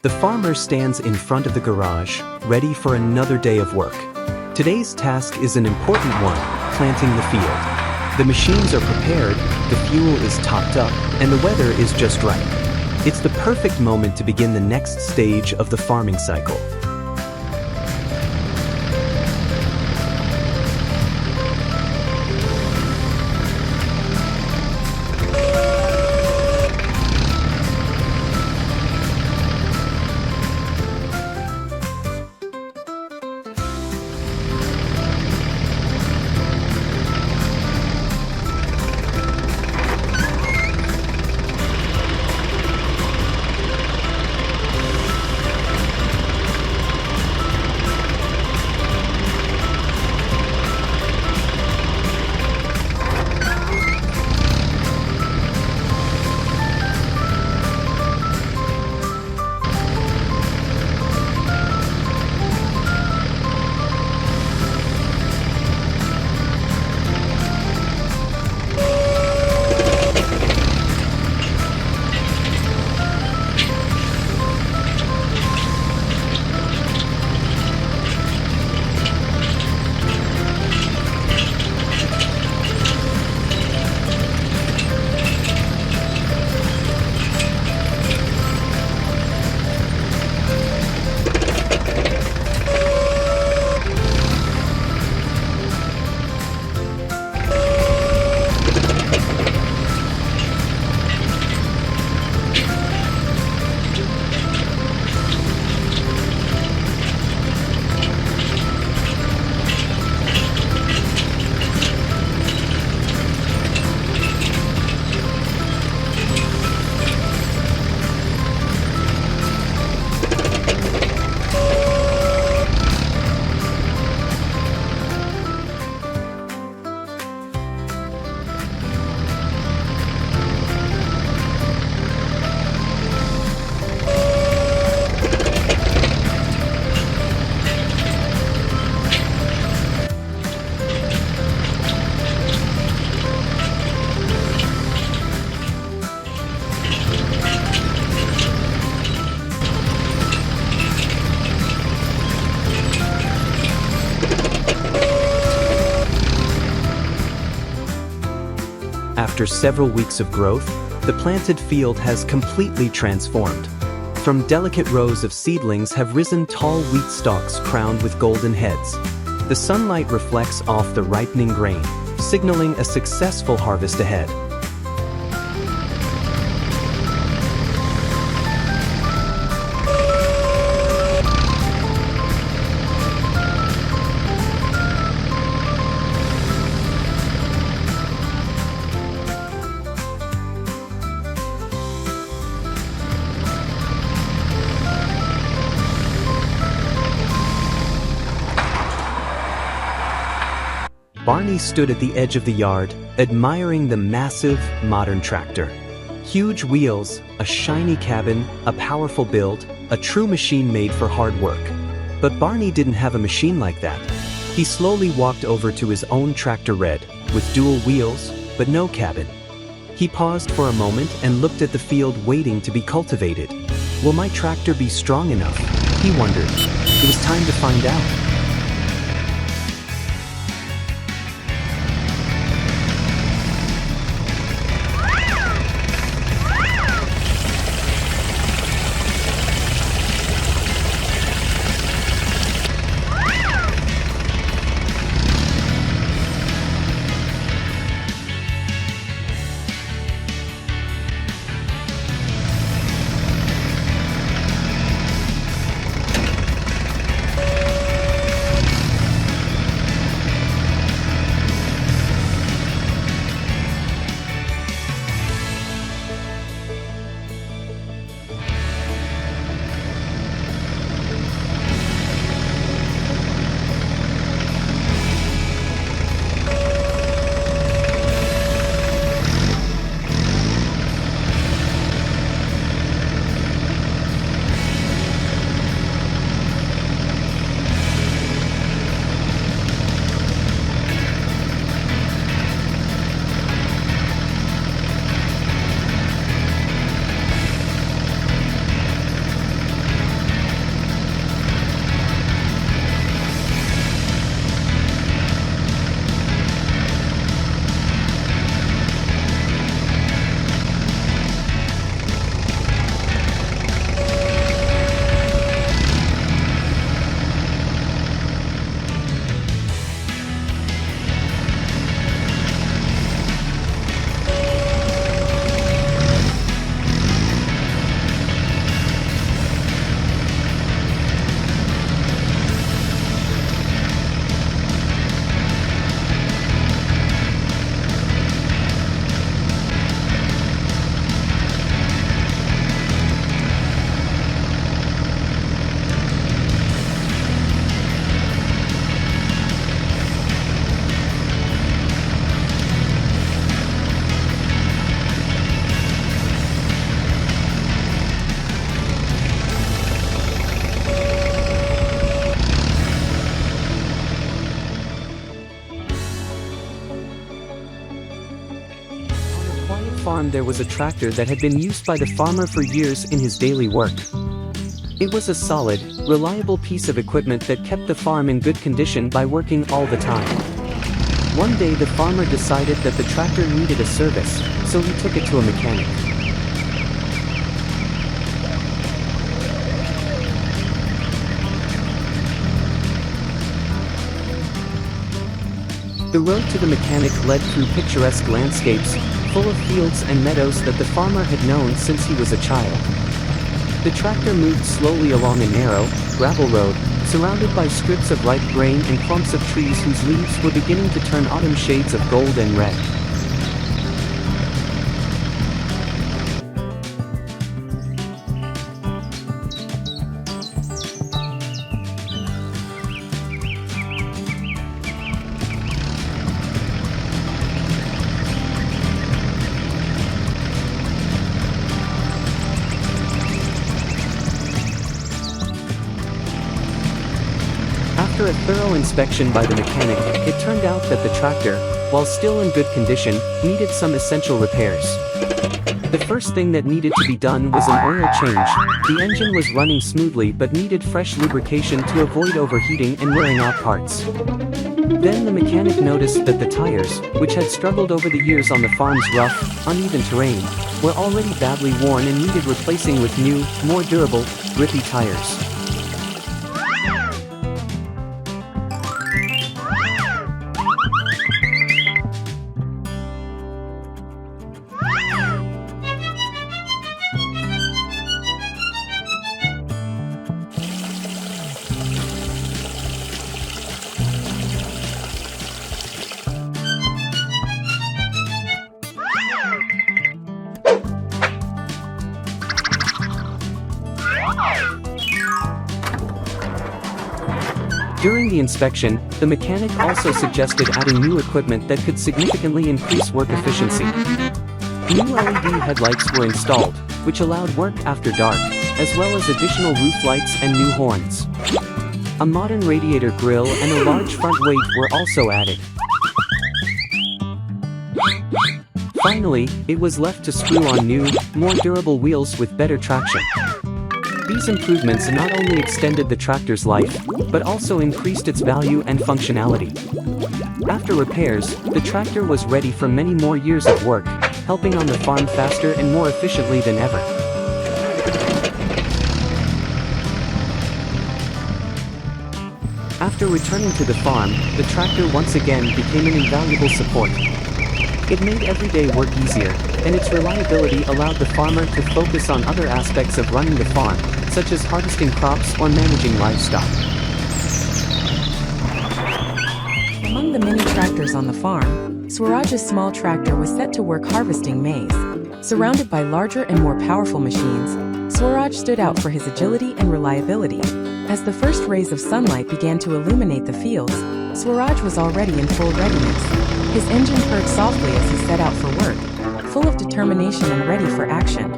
The farmer stands in front of the garage, ready for another day of work. Today's task is an important one, planting the field. The machines are prepared, the fuel is topped up, and the weather is just right. It's the perfect moment to begin the next stage of the farming cycle. After several weeks of growth, the planted field has completely transformed. From delicate rows of seedlings have risen tall wheat stalks crowned with golden heads. The sunlight reflects off the ripening grain, signaling a successful harvest ahead. Barney stood at the edge of the yard, admiring the massive, modern tractor. Huge wheels, a shiny cabin, a powerful build, a true machine made for hard work. But Barney didn't have a machine like that. He slowly walked over to his own tractor Red, with dual wheels, but no cabin. He paused for a moment and looked at the field waiting to be cultivated. Will my tractor be strong enough? He wondered. It was time to find out. farm there was a tractor that had been used by the farmer for years in his daily work. It was a solid, reliable piece of equipment that kept the farm in good condition by working all the time. One day the farmer decided that the tractor needed a service, so he took it to a mechanic. The road to the mechanic led through picturesque landscapes, full of fields and meadows that the farmer had known since he was a child. The tractor moved slowly along a narrow, gravel road, surrounded by strips of ripe grain and clumps of trees whose leaves were beginning to turn autumn shades of gold and red. After a thorough inspection by the mechanic, it turned out that the tractor, while still in good condition, needed some essential repairs. The first thing that needed to be done was an oil change. The engine was running smoothly but needed fresh lubrication to avoid overheating and wearing out parts. Then the mechanic noticed that the tires, which had struggled over the years on the farm's rough, uneven terrain, were already badly worn and needed replacing with new, more durable, grippy tires. During the inspection, the mechanic also suggested adding new equipment that could significantly increase work efficiency. New LED headlights were installed, which allowed work after dark, as well as additional roof lights and new horns. A modern radiator grille and a large front weight were also added. Finally, it was left to screw on new, more durable wheels with better traction. These improvements not only extended the tractor's life, but also increased its value and functionality. After repairs, the tractor was ready for many more years of work, helping on the farm faster and more efficiently than ever. After returning to the farm, the tractor once again became an invaluable support. It made everyday work easier, and its reliability allowed the farmer to focus on other aspects of running the farm, such as harvesting crops or managing livestock. Among the many tractors on the farm, Swaraj's small tractor was set to work harvesting maize. Surrounded by larger and more powerful machines, Swaraj stood out for his agility and reliability. As the first rays of sunlight began to illuminate the fields, Swaraj was already in full readiness. His engine purred softly as he set out for work, full of determination and ready for action.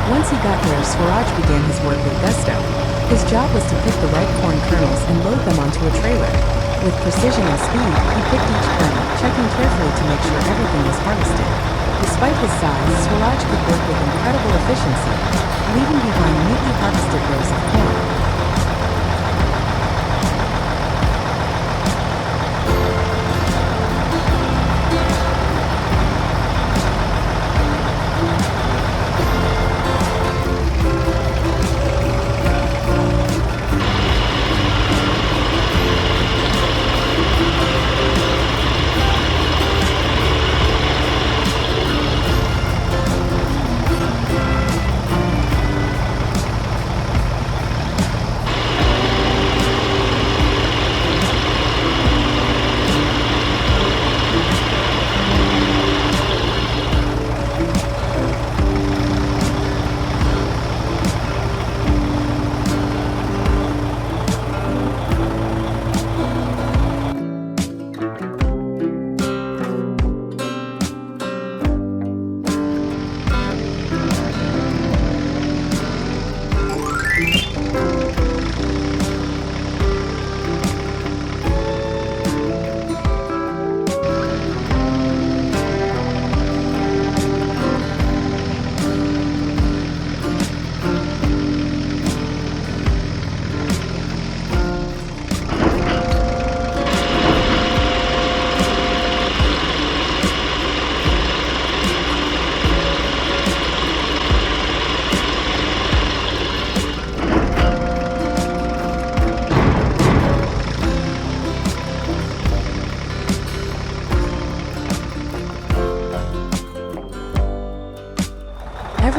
Once he got there, Swaraj began his work with gusto. His job was to pick the ripe corn kernels and load them onto a trailer. With precision and speed, he picked each kernel, checking carefully to make sure everything was harvested. Despite his size, Swaraj could work with incredible efficiency, leaving behind neatly harvested rows of corn.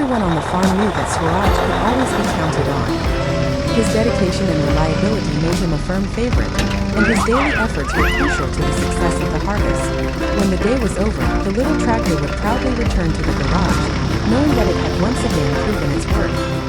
everyone on the farm knew that Swaraj could always be counted on. His dedication and reliability made him a firm favorite, and his daily efforts were crucial to the success of the harvest. When the day was over, the little tractor would proudly return to the garage, knowing that it had once again proven its worth.